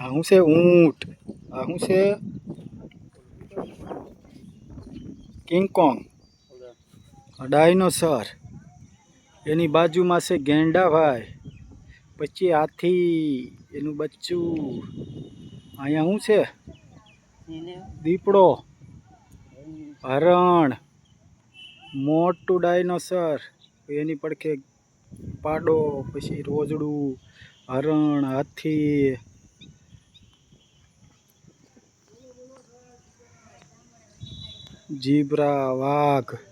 આ શું છે? ઊંટ. આ શું છે? કિંગકોંગ. ડાયનોસર. એની બાજુમાં છે ગેંડા ભાઈ. પછી હાથી, એનું બચ્ચું. અહીંયા શું છે? દીપડો, હરણ, મોટું ડાયનોસર, એની પડખે પાડો, પછી રોજડું, હરણ, હાથી, જીબ્રા, વાઘ.